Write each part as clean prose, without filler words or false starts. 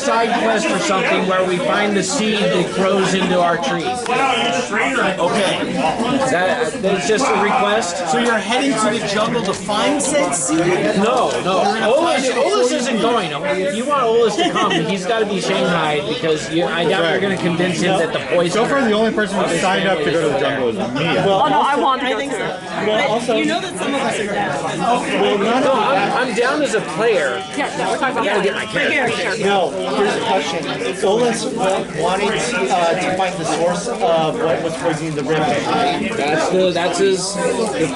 side quest or something where we find the seed that grows into our tree. Okay. That's just a request. So you're heading to the jungle to find said seed? No. Olus isn't going. If you want Olus to come, he's got to be Shanghai because I doubt you're going to convince him that the poison. So far, the only person who signed up to go to the jungle is me. Well, no, I want to go too. But also, you know that some of us are down. No, I'm down as a player. Yeah, no, we're talking about Gotta get my character. No, here's the question. Olus wanted to find the source of what was poisoning the river. That's the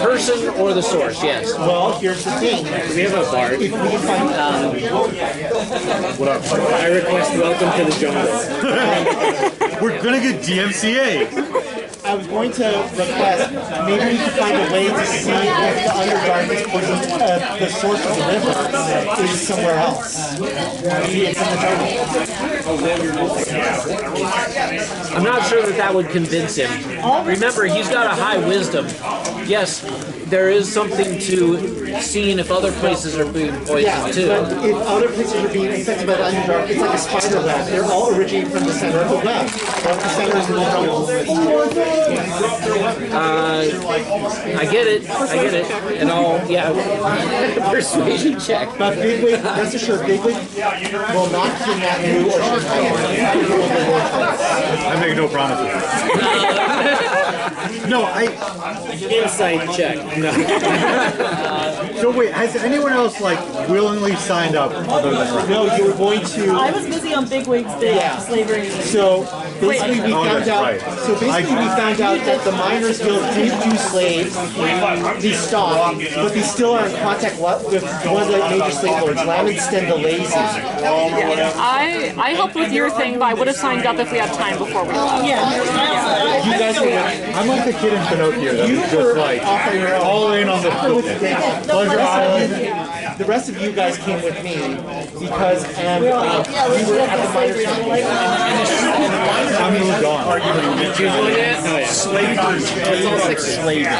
person or the source. Yes. Well, here's the thing. We have a bard. If we can find What up? I request welcome to the jungle. We're gonna get DMCA. I was going to request maybe we could find a way to see if the Underdark is poisoning the source of the river is somewhere else. Maybe it's in the jungle. I'm not sure that would convince him. Remember, he's got a high wisdom. Yes, there is something to seeing if other places are being poisoned too. But if other places are being infected by the Underdark, it's like a spider web. They're all originating from the center of the web. Well, the center is in the jungle. I get it, and I'll, persuasion check. But Bigwig, rest assured, Bigwig will not kidnap you or I make no promises. No, Insight check. No. So wait, has anyone else like willingly signed up other than Ryan? No, you were going to. I was busy on Bigwig's day slavery. So basically, we found out. right. So basically, we found out that the Miners Guild did do slaves. They stopped, but they still are in contact with one of the major slave lords, Lamonston the Lazy. I helped with your thing, but I would have signed up if we had time before we left. You guys were. I'm like the kid in Pinocchio that was just like all in on the Pleasure Island. The rest of you guys came with me because we were at the Miners Guild. I'm moved on.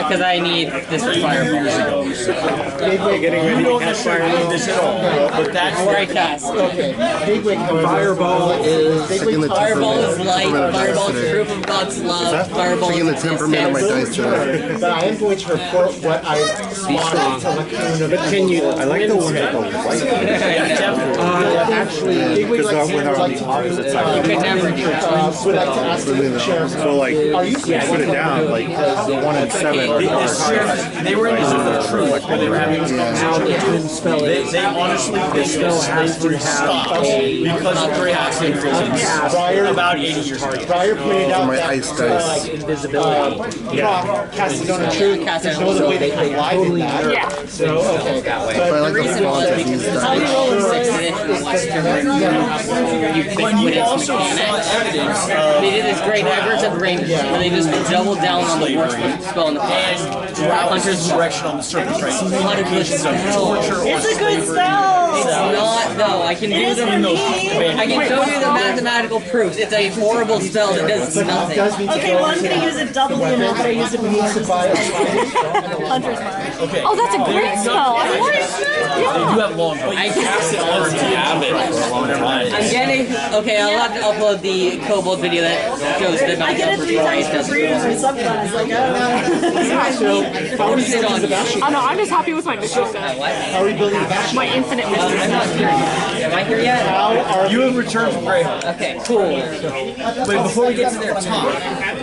Because I need this fireball. You don't necessarily need this at all, but that's Where I cast. Okay. Bigwig, Fireball is Fireball is light. Fireball is proof of God's love. Fireball Checking the is temperament of my dice today. but I am going to report what I spotted to Lacuna. I like the one that goes right. Actually, Bigwig likes to with our like to opposite side. would like to ask you to share. So like, put it down like 1 and 7. they were in the zone of truth where they were having how they can spell it. they honestly think slavery stopped because of Greyhawk's influence about 80 years ago. Briar pointed out My that ice dice. Invisibility. Proc cast his own truth. There's no other way they can lie than that. Yeah. So, okay. If I like the font of these dice. But you also saw evidence They did this great Everett of Rangers where they just doubled down on the worst spell in the past. Hunter's direction on the surface, right? Indications of torture or It's a good slavery. spell. It's not though. I can do them. I can show you the mathematical proofs. It's a horrible spell that does nothing. Okay, well, I'm going to use it double the amount that I used it when you Hunter's Mark. Okay. Oh, that's a great spell. I want it. They do have long bows. I cast it on I'm getting okay. I'll have to upload the Kobold video that shows the I get it 3 times for free in my subclass. Like, I know. I'm just happy with my mystery set. Are we building the bash? My infinite mystery I'm set. not here yet. Am I here yet? You have returned from Greyhawk. Okay, cool. But before we get to their talk,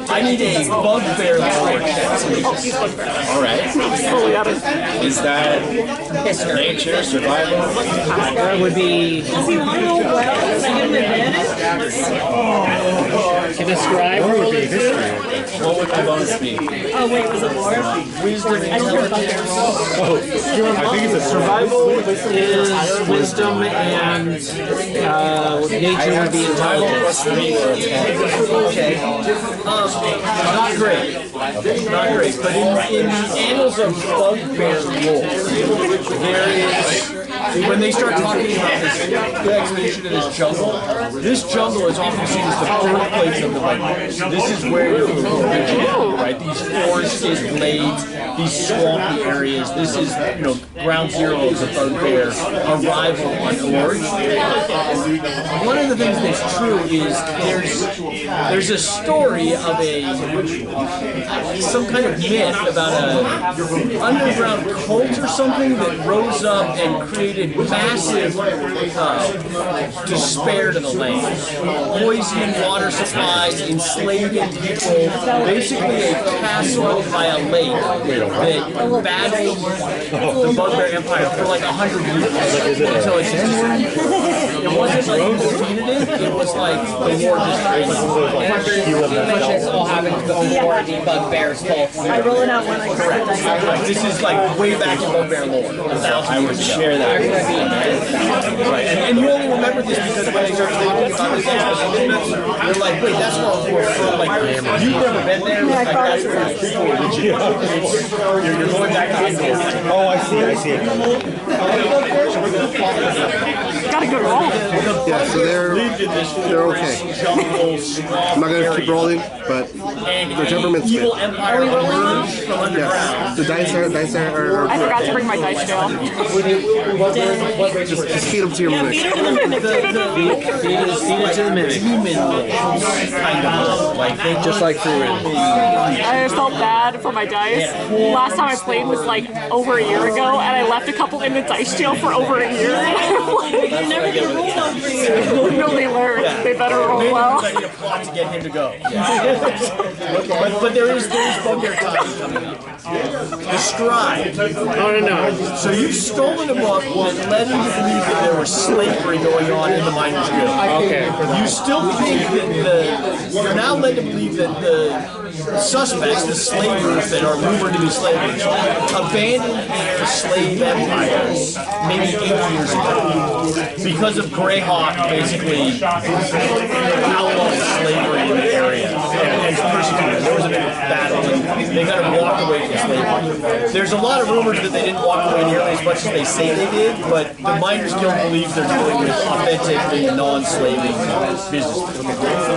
I need a bugbear lore check. Alright. Is that nature, survival? That would be Does he want to roll well? Does I get an advantage? To describe Or would be history. What would the bonus be? Oh, wait, was it lore? Wisdom, I just heard about their roll. I think it's a survival is wisdom and nature would be intelligence. Not great. Not great. But in the annals of bugbear lore, there is when they start talking about the expedition in this jungle is often seen as the birthplace of the Vikings. This is where it originated, right? These forested glades, these swampy areas. This is, ground zero of the bugbear arrival on Orge. One of the things that's true is there's a story of some kind of myth about an underground cult or something that rose up and created massive despair to the land. Poisoning water supplies, enslaving people, basically a castle by a lake that battled the Bugbear Empire for like 100 years. So it wasn't like it defeated it, it was like the war just This all happened before the Bugbear's fault. I roll it out when I correct. This is like way back in Bugbear lore. I would share that. Right. And you only remember this because when they started talking about this, you're like, wait, that's not where we're from. Like, you've never been there. Like, that's where people originated. You're going back to India. Oh, I see it. Gotta go roll. Yeah, so they're okay. I'm not gonna keep rolling, but their temperaments fit. Empire emerged from underground. Yes, the dice are I forgot to bring my dice jail. just feed them to your mimic. Feed it to the mimic. Just like free range. I felt bad for my dice. Last time I played was like over a year ago, and I left a couple in the dice jail for over a year. You never get rolled on for you. No, they learned. They better roll well. I need a plot to get him to go. But there is bugbear time coming up. The scribe. No. So you've stolen a book that led him to believe that there was slavery going on in the Miners Guild. Okay. You still think that you're now led to believe that the suspects, the slavers that are rumored to be slavers, abandoned their slave empires maybe 8 years ago because of Greyhawk basically outlawing slavery in the area and persecuted. There was a big battle and they kind of walked away from slavery. There's a lot of rumors that they didn't walk away nearly as much as they say they did, but the Miners Guild believes they're dealing with authentically non-slaving business.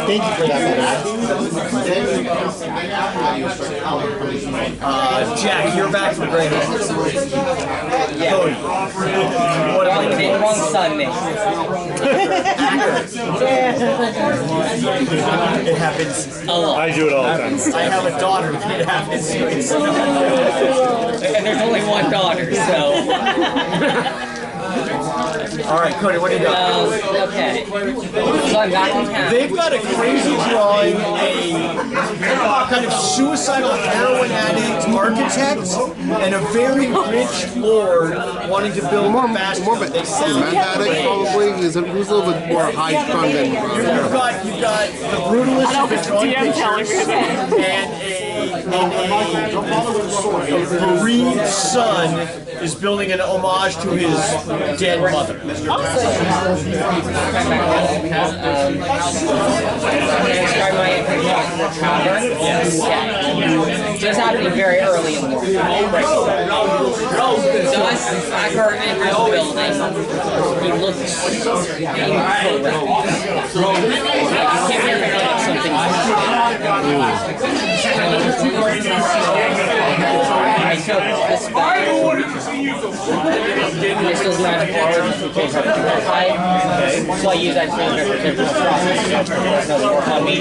Thank you for that. Jack, you're back from Greyhawk. Yeah. Cody. Wrong son, Nick. It happens. A lot. I do it all the time. I have a daughter. It happens. And there's only one daughter, so. All right, Cody, what do you got? Okay. So I'm back in town. They've got a crazy drawing, a kind of suicidal heroin addict architect, and a very rich lord wanting to build More bastions. They sound meth addict probably. Who's a little bit more high strung than. You've got the brutalist of the drawing DM telling me pictures, and a bereaved son is building an homage to his dead mother. Describe my introduction to Trevor. Yes. Just happening very early in the morning. So as Acker enters the building, he looks incorrect. Something. I took this bag. I still do have a card in case I have to type. So I use that to represent the process. Doesn't work on me.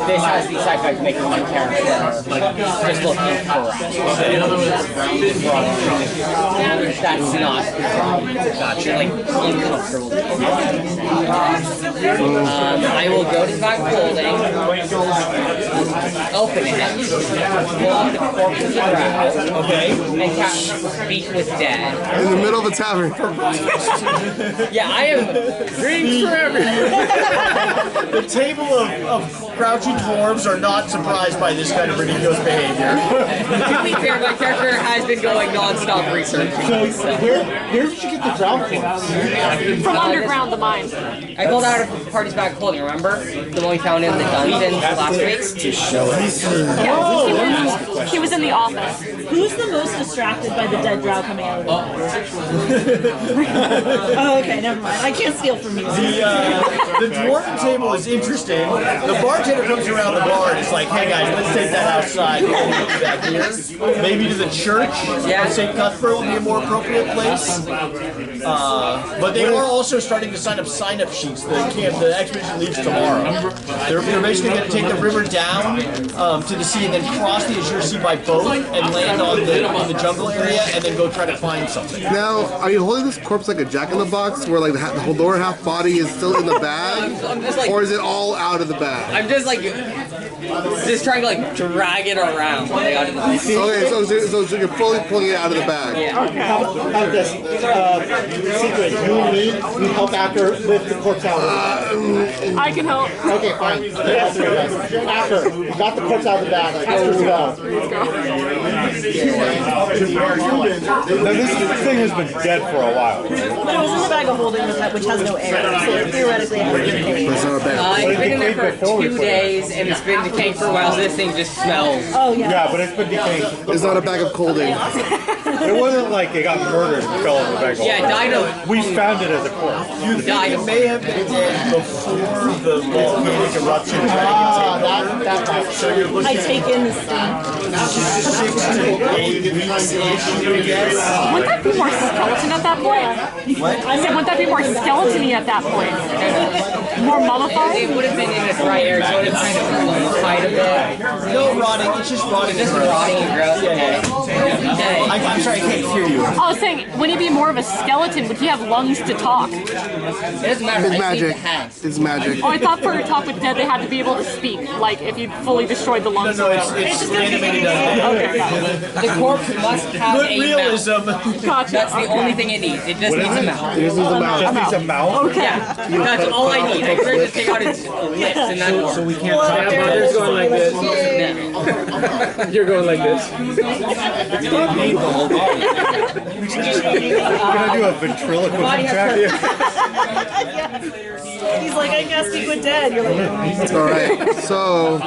This has the side effect making my character just look incorrect. That's not gotcha. Like uncomfortable. I will go to the back building, open it, pull out the corpses of rats, and cast Speak with Dead. In the middle of the tavern. Yeah, I am drinks for everyone. The table of crouching dwarves are not surprised by this kind of ridiculous behavior. To be fair, my character has been going non-stop research. So where did you get the drow corpse? From underground, the mine. I pulled out of party's bag of clothing, remember? The one we found in the dungeons last week? He was in the office. Who's the most distracted by the dead drow coming out of the Oh, okay, never mind. I can't steal from you. The dwarven table is interesting. The bartender comes around the bar and is like, hey guys, let's take that outside. Back here. Maybe to the church. Yeah. St. Cuthbert would be a more appropriate place. But they are also starting to sign up sheets. The expedition leaves tomorrow. They're basically going to take the river down to the sea and then cross the Azure Sea by boat and land on the jungle area and then go try to find something. Now, are you holding this corpse like a jack-in-the-box, where like the whole lower half body is still in the bag, I'm just like, or is it all out of the bag? I'm just like, trying to like drag it around. Okay, so you're fully pulling it out of the bag. Yeah. How about this? Secret, you and me, we help Acker lift the corpse out of the bag. I can help. Okay, fine. Acker, we got the corpse out of the bag. Let's go. Now this thing has been dead for a while. But it was in the bag of holding which has no air, so theoretically it has to be. It's not a bag. It's been in there for 2 days and it's been decaying for a while, so this thing just smells. Oh, yeah. Yeah, but it's been decaying. It's not a bag of colding. It wasn't like it got murdered and fell in the bag. Yeah, it died of. We found it as a corpse. You think it may have been dead before the volcanic eruption So you're looking I take in this thing. at 6 to 8 weeks-ish, I guess. Wouldn't that be more skeleton at that point? What? I said, wouldn't that be more skeleton-y at that point? More mummified? It would have been in a dry area, so it would have kind of mummified a bit. No rotting, it's just rotting. Just rotting and gross. Okay. I'm sorry, I can't hear you. I was saying, would he be more of a skeleton? Would he have lungs to talk? It doesn't matter. It's I just need magic. the head. It's magic. Oh, I thought for a talk with dead, they had to be able to speak, like if you fully destroyed the lungs. No, it's animated. Okay, got it. The corpse must have Good a realism. mouth. Gotcha. That's the only thing it needs. It just needs a mouth. This is the mouth. Just needs a mouth. Okay. Yeah, that's all I need. I could just take out its lips and that's all. So we can't talk about it. Going like this. You're going like this. Can I do a ventriloquism check? He's like, I can't speak with dead. You're like, All right. So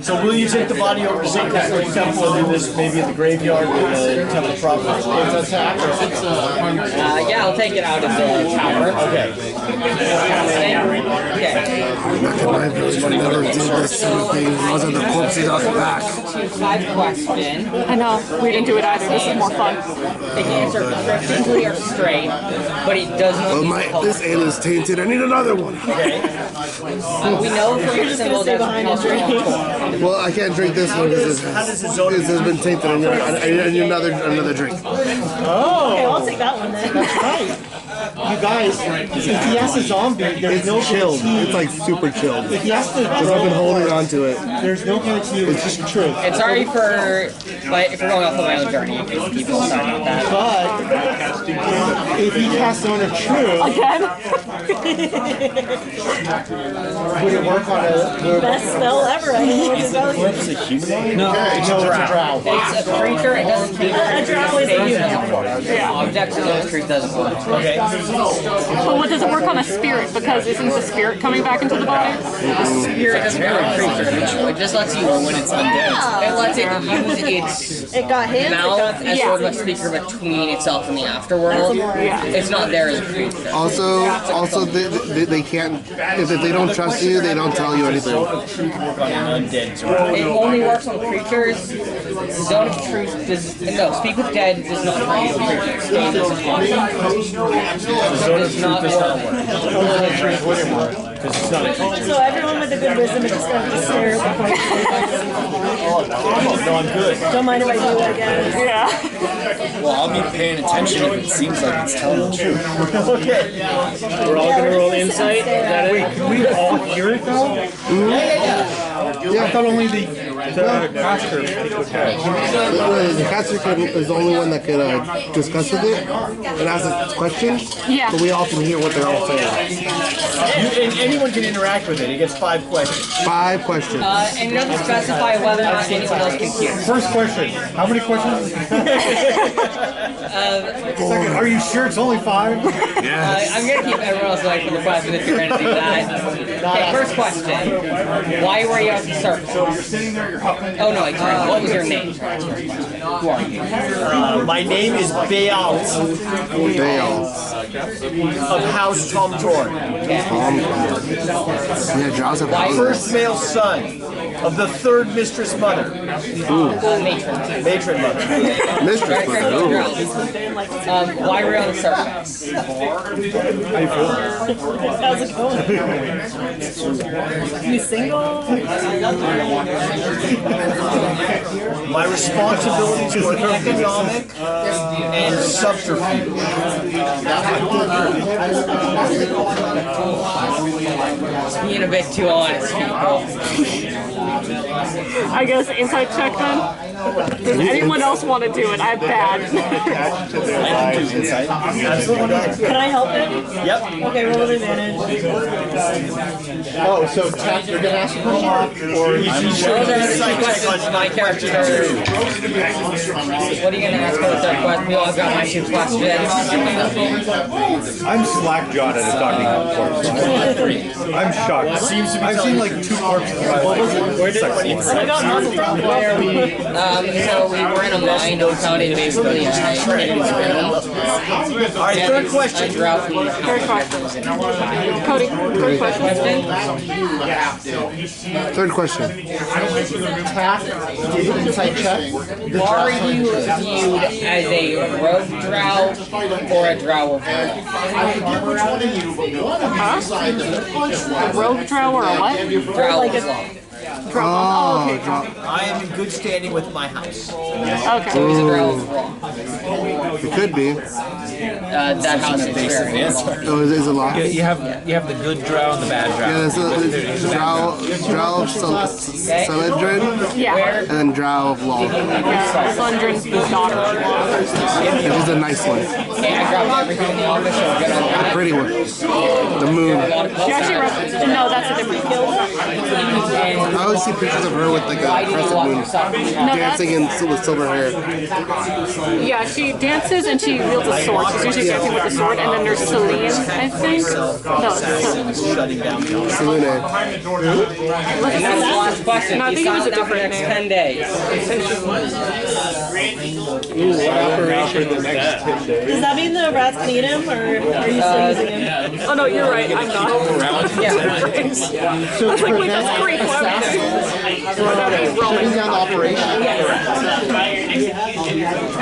So will you take the body over to St. Catherine's Temple and do this maybe in the graveyard with the temple proper? Yeah, I'll take it out of the tower. Okay. Okay. my village never did this sort of thing. I was on the corpses out the back. 5 question. I know, we didn't do it either. This is more fun. It can answer perfectly or straight, but it does not Oh use my! the color. This ale is tainted. I need another one. We know from your symbol stay that behind and drink. Well, I can't drink this one because it has been tainted. I need another drink. okay, I'll take that one then. That's right. You guys, if he has a zombie, there's no Chilled. guarantee. It's like super chilled. If he has to Because I've been holding on to it. there's no guarantee it's just the truth. And sorry for, like, if we're going off on my own journey, people sorry about that. But if he casts on a truth, Again? would it work on a Best spell ever, I think. Corpse a human? no, it's a drow. It's a creature, it doesn't keep A drow is a human. objects in those creatures doesn't work. Okay. But what does it work on a spirit? Because isn't the spirit coming back into the body? Spirit doesn't work on creatures. It just lets you, when it's undead, it lets it use its It got hands, it mouth got as sort of a speaker between itself and the afterworld. It's not there as a creature. Also, they can't. If they don't trust you, they don't tell you anything. Work on an undead. It only works on creatures. Zone of Truth does no. Speak with dead does not turn you to creatures. It does not work. Because it's not a creature. So everyone with a good wisdom is just going to stare at the point. No, I'm good. Don't mind if I do that again. Yeah. Well, I'll be paying attention if it seems like it's telling the truth. We're all gonna roll insight. Is that it? Can we all hear it though? Yeah, I thought only the Caster okay. The caster is the only one that could discuss with it and ask a question. Yeah. So we all can hear what they're all saying. And anyone can interact with it. It gets 5 questions. 5 questions. And it doesn't specify whether or not anyone else can hear. First question. How many questions? Second, are you sure it's only 5? I'm going to keep everyone else away from the questions if you're going to do that. Okay, first question. Why were you at the circle? Oh no, sorry. What was your name? Who are you? My name is Bealt of House Tom Tor. Yeah, Jaws have First male son of the 3rd mistress mother. Matron mother. Mistress Mother. Why were you on the surface? How's it going? You single? My responsibilities were economic and subterfuge. Being a bit too honest, people. I guess inside check then. Does anyone else want to do it? I'm bad. Can I help him? Yep. Okay, roll with advantage. Oh, so Tap, you're gonna ask a question? Or Those are the 2 questions my character. What are you going to ask for the 3rd question? We all got my 2 questions. I'm slack-jawed at a talking course. I'm shocked. I've seen like 2 corpses in my life. I got muzzled off. Why are we? So we were in a mine outside basically. Alright, 3rd question. Third question. Cody, third question. 3rd question. Tap, give an insight check. Are you viewed as a rogue drow or a drow of A rogue drow or a what? drow of law? Oh, okay. I am in good standing with my house. Okay. So he's a drow of law. It could be. That house is very Oh, is it a lot? You have the good drow and the bad drow. Yeah, there's a Drow of Celadrin Yeah. and then Drow of Law. Yeah. Sundrin's the daughter of law. This is a nice one. I dropped everything in the office, so we're good on The that. pretty one. The moon. She actually no, that's a different guild. I always see pictures of her with like a crescent moon dancing with silver hair. Yeah, she dances and she wields a sword. She's usually dancing with a sword. And then there's Celine, I think. No, Selene. And that's the last question. No, I think it was a different next name. 10 days. Does that mean the rats can eat him, or are you still using him? Oh no, you're right. I'm not. Yeah. So I was like, wait, that's great. shutting down the operation.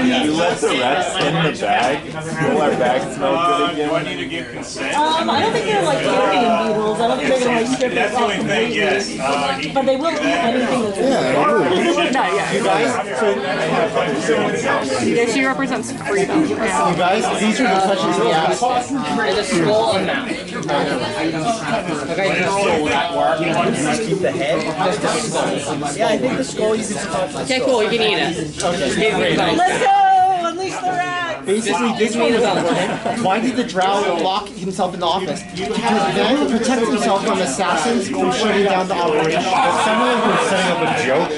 You let the rats in the bag. Will our bag smell good again? I don't think they're like alien beetles. I don't think they're gonna like strip it off completely. But they will eat anything that's No, yeah. Yeah, she represents freedom. You guys, these are the touches the ass. It's a skull and mouth. Okay, will that work? Just keep the head. Yeah, I think the skull you can touch. Okay, cool, you can eat it. Let's go! Unleash the rat! Basically, this one was why did the Drow lock himself in the office? To protect himself from assassins from shutting down the operation. Someone was setting up a joke.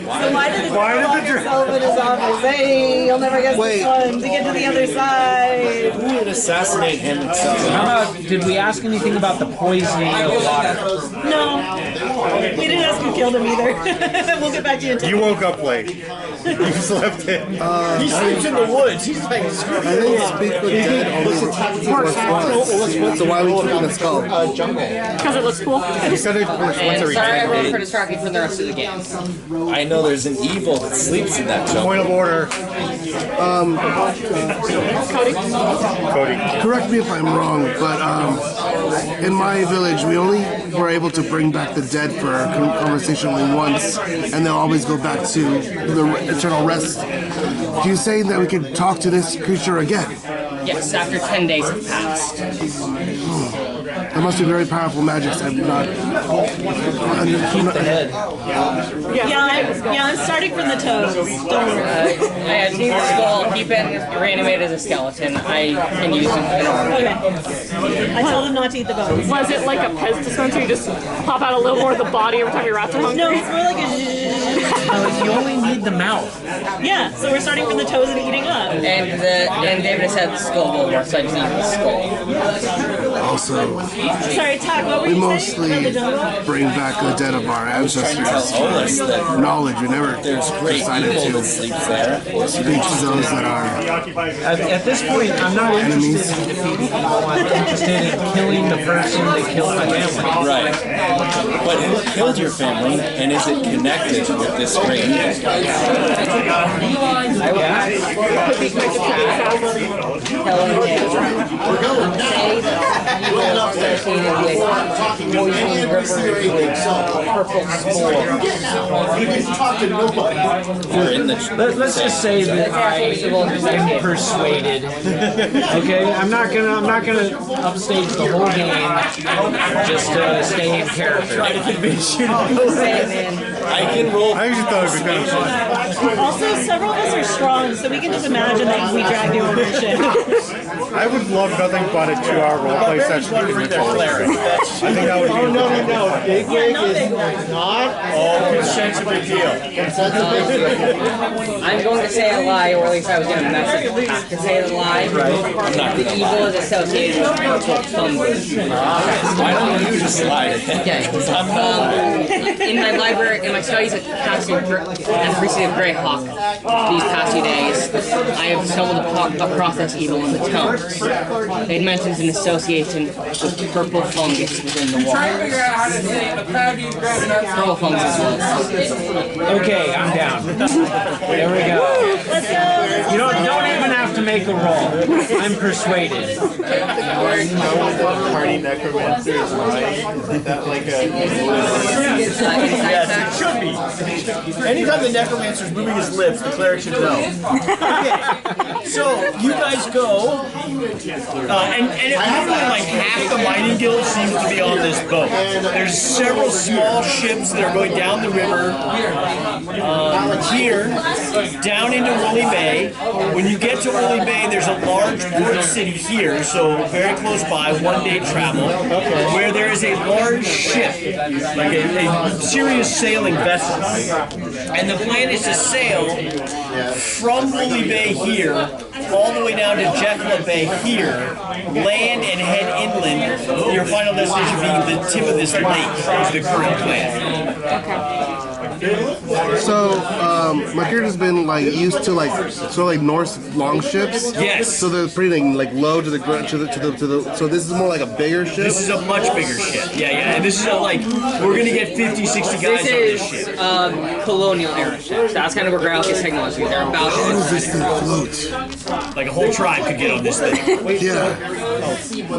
So why did the rat lock himself in his office? Hey, you'll never guess this one. To get to the other side. Who would assassinate him himself? How about, did we ask anything about the poisoning of water? No. We didn't ask who killed him either. We'll get back to you in 10 You woke up late. You slept in. He sleeps in the woods. He's like, I think speak with dead only corresponds. So why are we keeping the skull? Because it looks cool. You said it corresponds And every sorry 10 everyone days. for distracting from the rest of the game. I know there's an evil that sleeps in that jungle. Point of order. Cody. Correct me if I'm wrong, but in my village, we only were able to bring back the dead for a conversation only once, and they'll always go back to the eternal rest. Do you say that we could talk to this creature again? Yes, after 10 days have passed. That must be very powerful magic. I'm not. I'm starting from the toes. Don't worry. I keep the skull, keep it reanimated as a skeleton. I can use him in order. Okay. I told him not to eat the bones. Was it like a Pez dispenser? You just pop out a little more of the body every time your rats are hungry? No, it's more like a. You only need the mouth. Yeah, so we're starting from the toes and eating up. And David has said the skull will work, so I just need the skull. Also, Sorry, Tack, what were we you mostly saying about the jungle? bring back the dead of our ancestors. Knowledge we never decided to sleep there. speak to those that are At this point, I'm not enemies. interested in defeating people. I'm interested in killing the person that killed my family. Right. But who killed your family, and is it connected with this great evil? Could be quick to say that you were associated with poisoning rivers with purple spore. We're in the Let's just say that I am persuaded. Okay, I'm not gonna upstage the whole game just to stay in character. I can roll. I actually thought it would be kind of fun. Also, several of us are strong, so we can just imagine that we dragged you over shit. I would love nothing but a 2-hour roleplay session. I think that would be. Oh, no. Big Wig not is Big Wig. not. Consent's a big deal. I'm going to say a lie, or at least I was going to message have to say the lie. The evil is associated with purple fungus. Why don't you just slide it? Okay. In my library, in my studies at the Precinct of Greyhawk, these past few days, I have stumbled across this evil in the tomes. It mentions an association with purple fungus within the water. Purple fungus is Okay, I'm down. There we go. Let's go. You don't even have to make a roll. I'm persuaded. Party necromancers lying. Is that like a? Yes, it should be. Anytime the necromancer's moving his lips, the cleric should know. Okay, so you guys go, and probably like half the mining guild seems to be on this boat. There's several small ships that are going down the river here, down into Woolly Bay. When you get to Woolly Bay, there's a large port city here, so very close by, 1 day travel, where there is a large ship, like a serious sailing vessel. And the plan is to sail from Woolly Bay here, all the way down to Jekyll Bay here, land and head inland, your final destination being the tip of this lake, is the current plan. So, my character's been like used to like Norse long ships. Yes. So they're pretty like low to the ground to the. So this is more like a bigger ship. This is a much bigger ship. Yeah. And this is we're gonna get 50, 60 guys on this This ship. is colonial era ships. That's kind of where Greyhawk is technology. They're about Like a whole tribe could get on this thing. Yeah.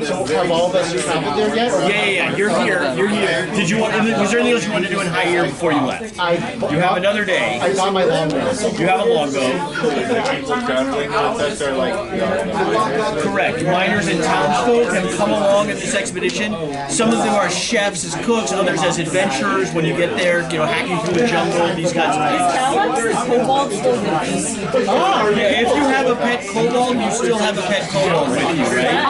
So have all of us traveled there yet? Yeah. You're here. Did you want? Was there anything else you wanted to do in High Year before you left? You have another day. I got my longbow. You have a longbow. Correct. Miners and townsfolk have come along at this expedition. Some of them are chefs as cooks, others as adventurers. When you get there, hacking through the jungle, these kinds of things. Yeah, if you have a pet kobold, you still have a pet kobold with you, right?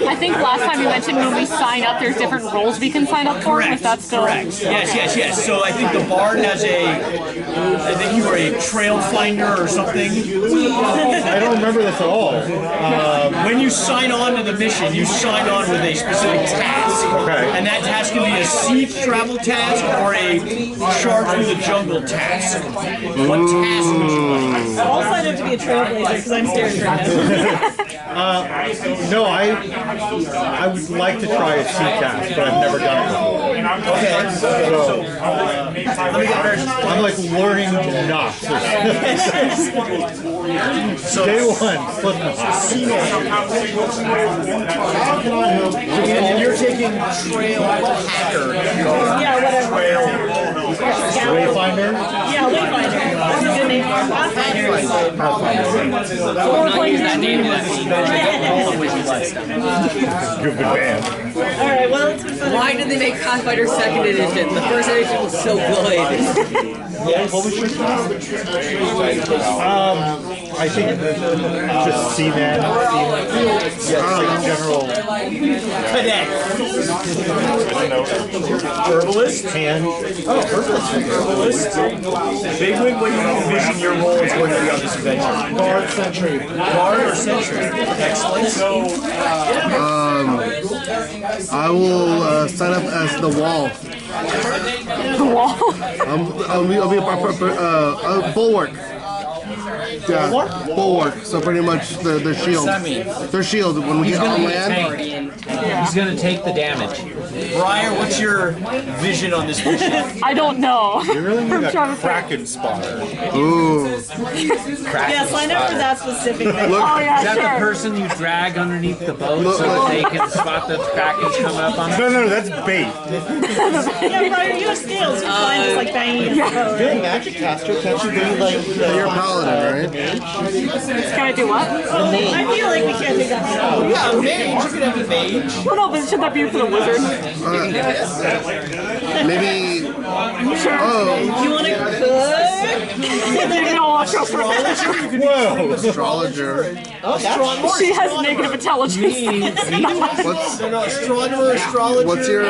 I think last time you mentioned when we sign up, there's different roles we can sign up for. Correct. If that's still Correct. Yes. So I think the bard has I think you were a trail finder or something. I don't remember this at all. When you sign on to the mission, you sign on with a specific task. Okay. And that task can be a sea travel task or a charge through the jungle task. What task would you like? I'll sign up to be a trailblazer because I'm scared right now. No, I would like to try a sea cast, but I've never done it before. Okay. Let me get very. I'm like learning knots. So day one, slip knot. And you're taking trail hacker. Yeah, whatever. Wayfinder. Yeah, Wayfinder. Good band. Alright, well, it's been fun. Why did they make Pathfinder 2nd edition? The first edition was so good. I think just Seaman, general Cadet. Herbalist. hand. Herbalist. Bigwig, what do you envision your role is going to be on this adventure? Guard Sentry. Guard or Sentry? Excellent. I will sign up as the wall. The wall. I'll be a bulwark. Yeah, bulwark. So pretty much their shield. Their shield when we get on land. He's gonna take the damage. Briar, what's your vision on this mission? I don't know. You really need I'm a trying to think. Kraken spotter. Ooh. Yeah, sign up for that specific thing. Oh yeah, Is that sure. the person you drag underneath the boat so that they can spot the Krakens coming up on them? No, that's bait. Yeah, Brian, you have skills. You're fine just like banging your boat. You're a magic caster. Can't you be like You're a paladin, right? Can I do what? I feel like we can't do that. Yeah, a mage. You could have a mage. Well, no, but should that be for the wizard? Maybe. Sure. Oh, You want to cook? Maybe I'll go for Whoa. astrologer. She has negative intelligence. What's Astronomer, astrologer. what's your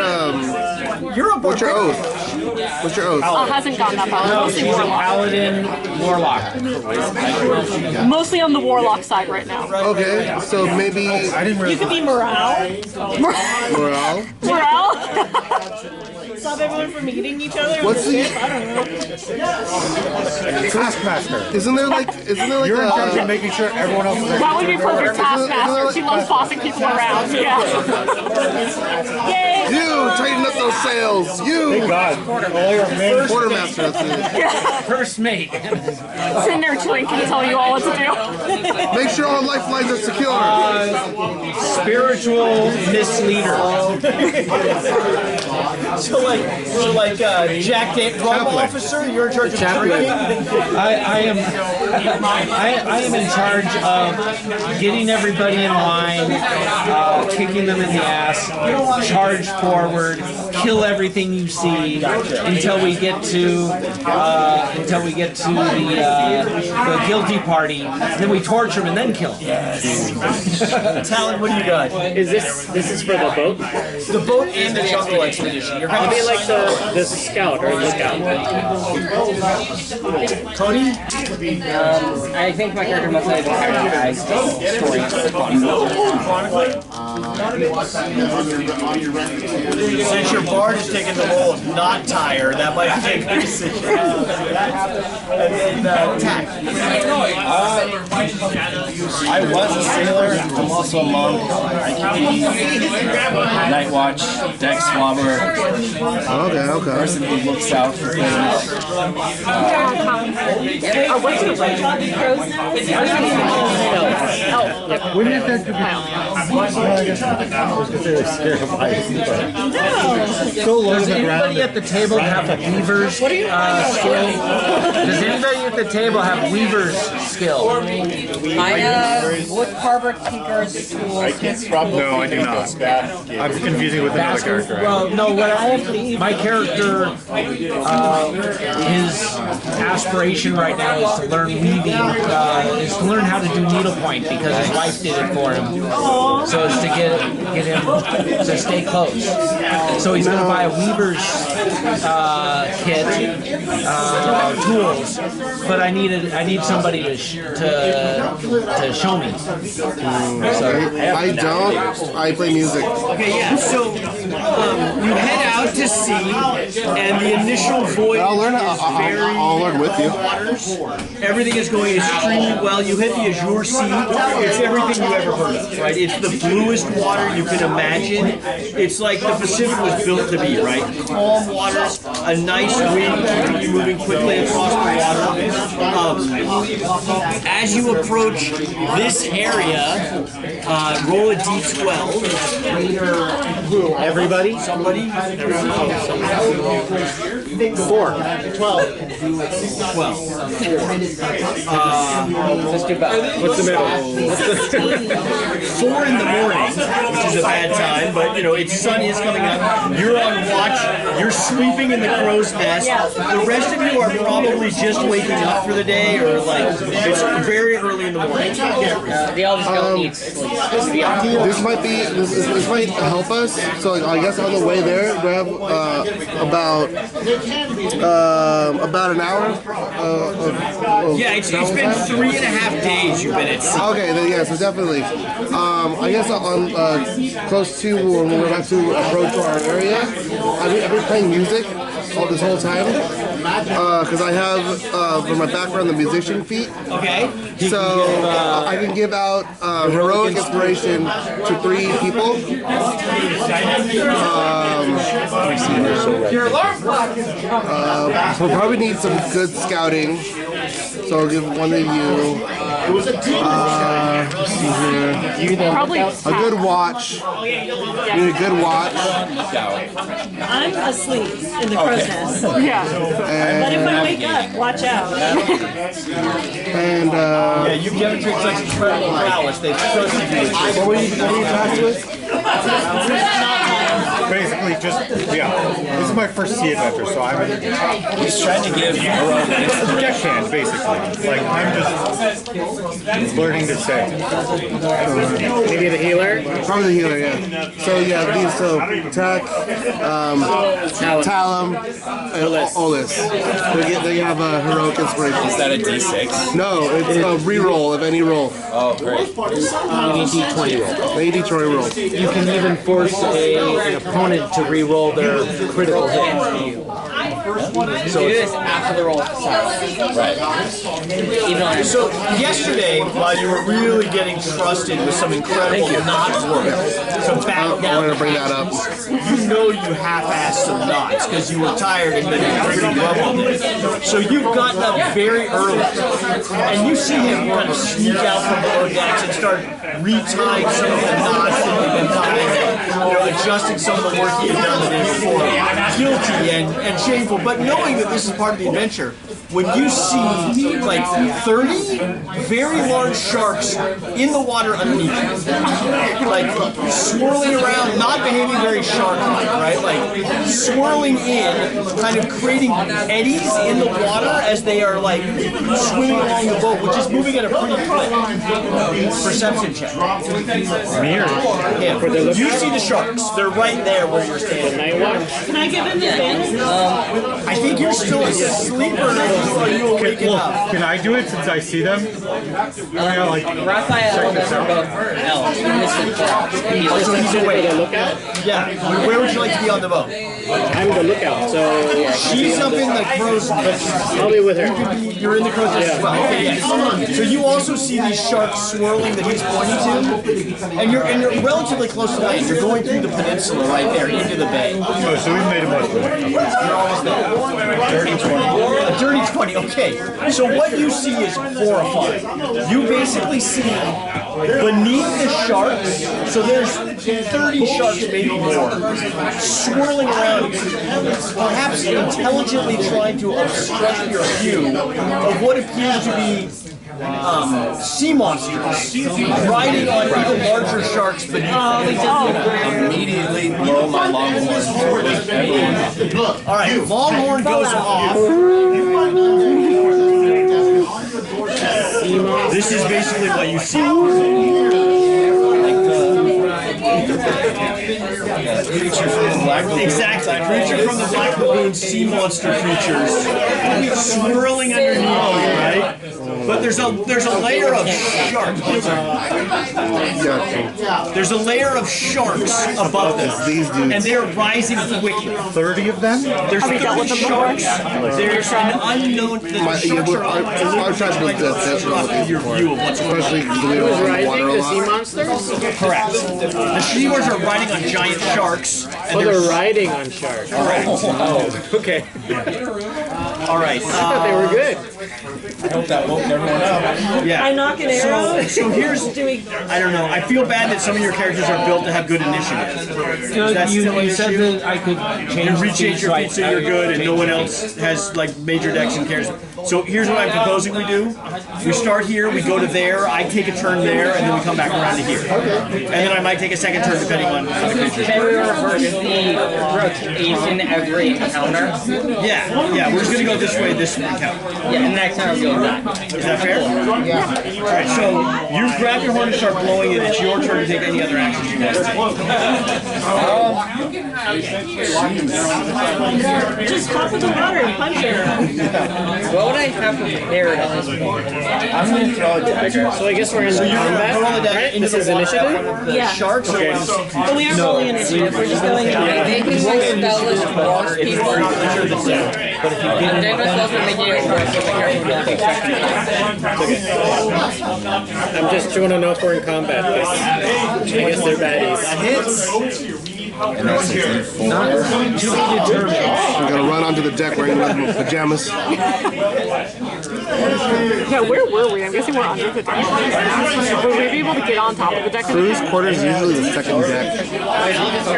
You're a what's your barbarian. oath? What's your oath? Hasn't gotten that far. No, Mostly she's a warlock. paladin warlock. Mostly on the warlock side right now. Okay, so maybe You could be morale. morale. Morale? Stop everyone from eating each other. What's the? I don't know. Taskmaster. Isn't there like You're in charge of making sure everyone else is there. That would be perfect taskmaster. She loves bossing people around. Yeah. Yay! You tighten up those sails. You Thank God. quartermaster. That's it. First mate. Cinder Twink can tell you all what to do. Make sure all lifelines are secure. Spiritual misleader. So like Jack Drum officer, you're in charge of drinking. I am in charge of getting everybody in line, kicking them in the ass, charge forward, kill everything you see until we get to the guilty party. Then we torture them and then kill them. Talon, what do you got? Is this is for the boat? The boat and the jungle expedition. You're I'll gonna be like the scout or the scout. Cody? I think my character must have a story. Since your bard is taking the role of not tired, that might be a good decision. And then attack. I was a sailor. I'm also a monk. Night watch, deck swabber, Okay. person who looks out for things. What's the right job? Crows now? Wouldn't it have to be? Well, I guess I was going to say they're scared of heights, but so low to Does the ground. anybody at the table have a weaver's skill? Does anybody at the table have weaver's skill? I have wood carver, tinker, tools. No, I do not. I'm confusing it with another character. Well, no. What I have, my character, his aspiration right now is to learn weaving, is to learn how to do needlepoint because his wife did it for him. So as to get him to stay close. So he's gonna buy a weaver's kit, tools, but I need somebody to show me. I don't. I play music. Okay, yeah. So you head out to sea, and the initial voyage I'll learn. is very I'll learn with you. Everything is going extremely well. You hit the Azure Sea. It's everything you ever heard of, right? It's the bluest water you can imagine. It's like the Pacific was built to be, right? Calm waters, a nice wind keeping you moving quickly across the water. As you approach this area, roll a d12. Everybody? Somebody? 4. 12. 12. Let's do both. What's the middle? 4 in the morning, which is a bad time, but you know, it's sun is coming up. You're on watch. You're sleeping in the crow's nest. The rest of you are probably just waking up for the day, or like it's very early in the morning. The eldest don't need sleep. This might help us. So I guess on the way there, grab about an hour. Yeah, it's been 3.5 days you've been at sea. Okay, then yeah, so definitely. I guess on close to when we're about to approach our area, I've been playing music all this whole time because I have for my background the musician feat. Okay. So I can give out heroic inspiration to 3 people. We'll probably need some good scouting. So I'll give one of you. Let's see here. Probably A good watch. You need a good watch. I'm asleep in the crow's nest. Yeah. But if I wake up, watch out. And Yeah, you've demonstrated such incredible prowess. They've trusted you. what were you tasked with? Basically, just this is my first sea adventure, so He's trying to give deckhand, basically. Like I'm just learning to say. Maybe the healer? Probably the healer, yeah. So yeah, these attack, Talum, and Olis. They have a heroic inspiration. Is that a D6? No, it's a reroll of any roll. Oh, great. Any D20 roll. Any D20 roll. You can even force an opponent to re-roll their critical hit. So you do this after the roll. Right. Even on So yesterday, while you were really getting trusted with some incredible knot work, so back I down, wanted to bring that up. you know you half-assed some knots because you were tired and been pretty rumbled it. So you've gotten up very early, and you see him kind of sneak out from below decks and start retying some of the knots that you've been tying, adjusting some of the work you've done the day before. Guilty and shameful, but knowing that this is part of the adventure, when you see like 30 very large sharks in the water underneath you, like swirling around, not behaving very shark-like, right? Like swirling in, kind of creating eddies in the water as they are like swimming along the boat, which is moving at a pretty quick perception check. Mirror. Yeah. You see the sharks. They're right there where you're standing. Can I give him advantage? I think you're still asleep or are you waking up? Can I do it since I see them? Raphael and Elvis are both elves. So he's awake. Look out. Yeah. Where would you like to be on the boat? I'm the lookout, so She's up in the crow's nest. I'll be with her. You're in the crow's nest as well. Okay, yes. So you also see these sharks swirling that he's pointing to, and you're relatively close to land. You're going through the peninsula right there into the bay. Oh, so we made it most of the way. You're almost there. Dirty 20. A dirty 20. Okay. So what you see is horrifying. You basically see beneath the sharks. So there's 30 sharks, maybe more, swirling around, perhaps intelligently trying to obstruct your view of what appears to be sea monsters riding on even larger sharks beneath them. Immediately blow my longhorn. All right, longhorn goes off. This is basically what you see. Creature from the Black Lagoon. Exactly, creature from the Black Lagoon, sea monster creatures swirling underneath you, right? But there's a layer of sharks. There's a layer of sharks above them, and they're rising quickly. 30 of them? There's 30 sharks. There's an unknown. The sharks are trying to your view of what's going on. Especially because we don't have water a The sea lot. monsters? Correct. The seahorse are riding on giant sharks. And Oh, they're riding on sharks. correct. Oh, okay. All right. I thought they were good. I hope that woke everyone up. Yeah. I knock an arrow. So here's, doing. I don't know. I feel bad that some of your characters are built to have good initiative. You said that I could change You rechange your feet so you're good, and no one else has like major decks and cares. So here's what I'm proposing we do. We start here, we go to there, I take a turn there, and then we come back around to here. Okay. And then I might take a second turn depending on the creature. Can we reverse the rotation every encounter? Yeah, we're just gonna go this way, this encounter. Yeah, and the next time we'll go back. Is that fair? Yeah. Alright, so you grab your horn and start blowing it, it's your turn to take any other actions you want. Just hop in the water and punch it. What would I have prepared at this point? I'm going to throw a dagger. So I guess we're in combat, right? This is initiative? The sharks are But we aren't rolling initiative. We're just going. They can like spellless force people. But if you get They're not supposed to make it work so the character will be effective. I'm just trying to know if we're in combat. I guess they're baddies. And that's a D4. I'm gonna run onto the deck wearing my pajamas. Yeah, where were we? I'm guessing we're under the deck. Would we be able to get on top of the deck? Crew's quarters is usually the second deck.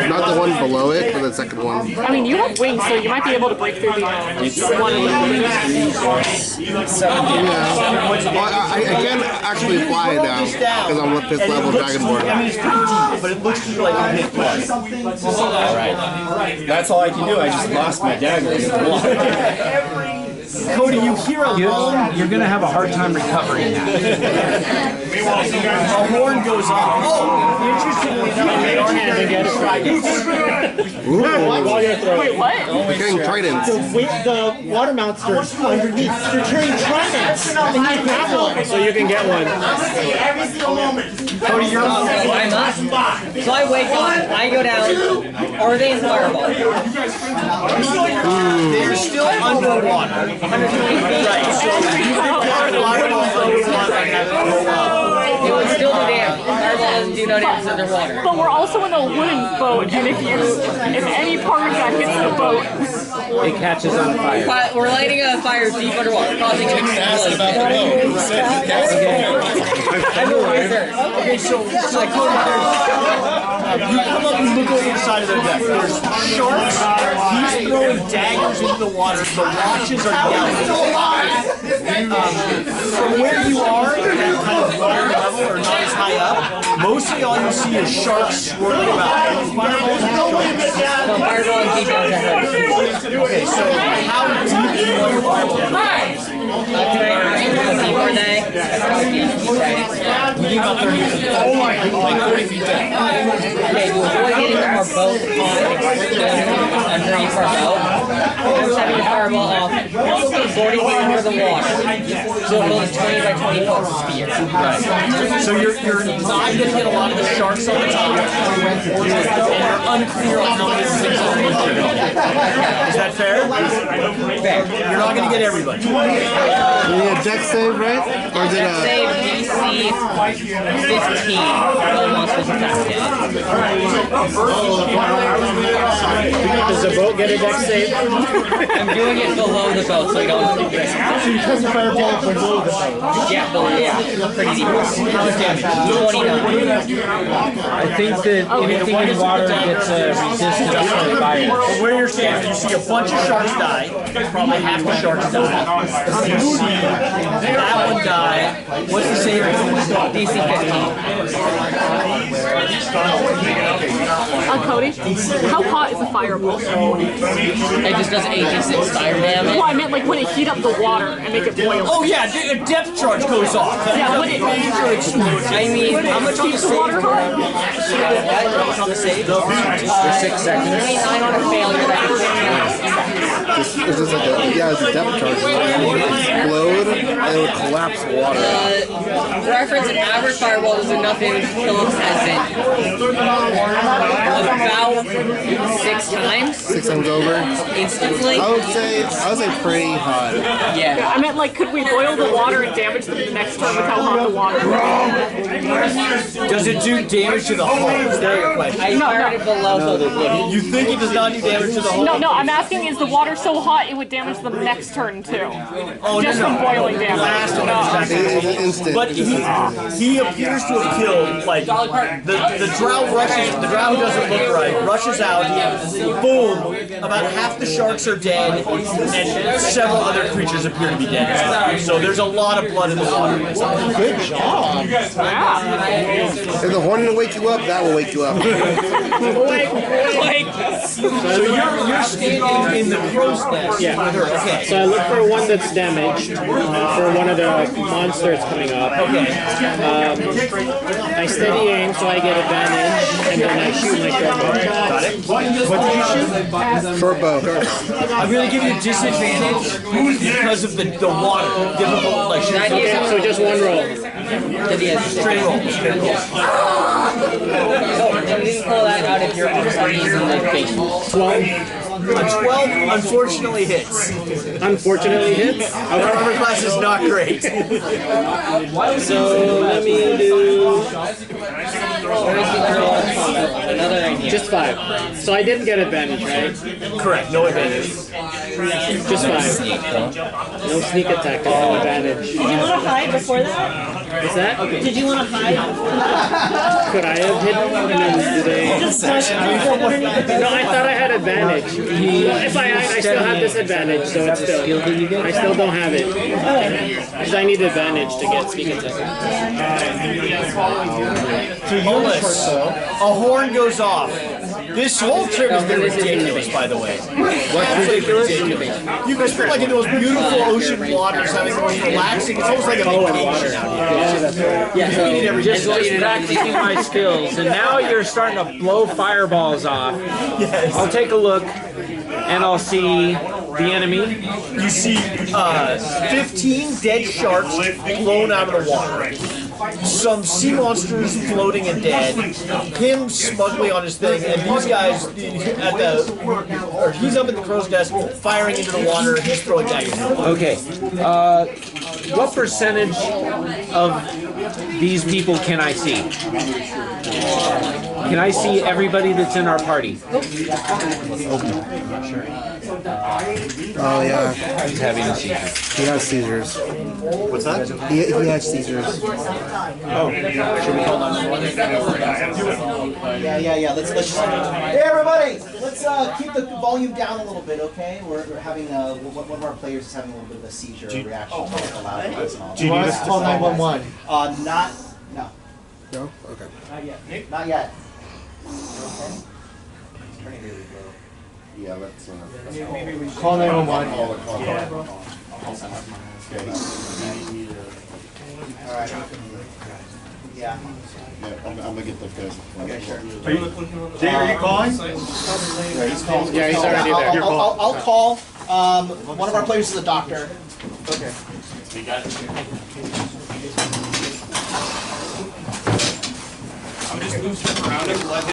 Not the one below it, but the second one. I mean, you have wings, so you might be able to break through the one of the Well, I can actually fly now because I'm with this level Dragonborn. I mean, it's pretty deep, but it looks like a hit plus. Alright. That's all I can do. I just lost my dagger in the water. Cody, you hear a moan. you're gonna have a hard time recovering that. A horn goes off. Oh, interestingly Wait, what? We're getting tridents. The water monsters underneath. They're carrying tridents. And you grab one. So you can get one. Cody, you're up. So I'm up. So I wake up, I go down. Are they in fireball? They're still underwater. 120 feet. Right. So It would still do damage. Fireball doesn't do no damage underwater. But we're also in a wooden boat, and if any part of that hits the boat, It catches on fire. We're lighting a fire deep underwater, causing an explosion. I'm a wizard. okay, so Cody, you come up and look over the side of the deck. There's sharks. He's throwing daggers into the water. The watches are yelling. From where you are, that kind of water level or not as high up, mostly all you see is sharks swirling about. Fireballs and sharks. So fireball and deep down to her. Okay, so how deep do you want your fireball? Can I deep are they? We need about 30 feet. Oh my God, like 30 feet down. Okay, to avoid getting our boat underneath our boat, we're setting the fireball off 40 feet under the water. So it builds 20 by 20 foot sphere. So you're not going to get a lot of the sharks on the top, and you're unclear on how many things are in there. Is that fair? Fair. You're not going to get everybody. You need a deck save, right? Or is it Save DC 15. All monsters affected. Does the boat get a deck save? I'm doing it below the boat so we don't risk. So you cast a fireball below the boat. Yeah, pretty deep. How much damage? 29. I think that anything in water gets resistance to fire. From where you're standing, you see a bunch of sharks die. Probably half the sharks die. You see that one die. What's the save? DC 15. Cody, how hot is a fireball? It just does 86 fire damage. Well, I meant like when it heat up the water and make it boil. Oh yeah, a depth charge goes off. Yeah, would it? Major explosion. I mean, How much on the Keeps the water save? hot? How much on the save? For 6 seconds. 29 on a failure. It's just like it's a depth charge. It would explode and it would collapse water. Reference an average fireball does enough damage to kill a peasant. About 6 times 6 times over? instantly. I would say pretty hot. Yeah. I meant like, could we boil the water and damage them the next turn with how hot the water is? Does it do damage to the hull? Is that your question? I started below so that would. You think it does not do damage to the hull? No, I'm asking, is the water so hot it would damage them next turn too? Oh, Just no, from boiling damage. Blast on It's instant. But he appears to have killed, like, the drow rushes, the drow who doesn't look right, rushes out, boom, about half the sharks are dead, and several other creatures appear to be dead. So there's a lot of blood in the water. Good job. If the horn didn't wake you up, that will wake you up. So you're standing in the crow's nest. Yeah. Okay. So I look for one that's damaged for one of the monsters coming up. I steady aim so I get advantage, and then I shoot my crowbar. Got it. What did you shoot? Short bow. I'm going to give you disadvantage because of the water. Difficult, like shooting. Okay, so just one roll. Straight roll. Straight roll. So, you didn't pull that out if you're upside in the basement. 12. A 12 unfortunately hits. Unfortunately hits. Our armor class is not great. So let me do Another idea. just 5. So I didn't get advantage, right? Correct, no advantage. Just 5. No sneak attack, no advantage. Did you want to hide before that? Is that? Did you want to hide before that? Could I have hit? I mean, do they? Just push underneath the No, I thought I had advantage. If I still have disadvantage, so it's still. I still don't have it. Because I need advantage to get sneak attack. To Euless, a horn goes off. This whole trip has been ridiculous, by the way. What's ridiculous? You guys feel like in those beautiful ocean waters, having the most relaxing. It's almost like a vacation out here. Yeah, so Just practicing my skills, and now you're starting to blow fireballs off. Yes. I'll take a look, and I'll see the enemy. You see 15 dead sharks blown out of the water. Some sea monsters floating and dead. Him smugly on his thing, and these guys he's up at the crow's nest, firing into the water. He's throwing daggers. Okay. What percentage of these people can I see? Can I see everybody that's in our party? Oh yeah. He's having a seizure. He has seizures. What's that? He has seizures. Oh. Should we call 911? Yeah. Let's just. Hey everybody! Let's keep the volume down a little bit, okay? We're having one of our players is having a little bit of a seizure reaction to the loud noise and all. Do you need us to call 911? No. No? Okay. Not yet. Okay. Turning really low. Yeah, let's Call 911. Alright. Yeah. I'm gonna get those guys. Okay, sure. Jay, are you calling? Yeah, he's already there. I'll call. One of our players is a doctor. Okay. I'm just moving around and let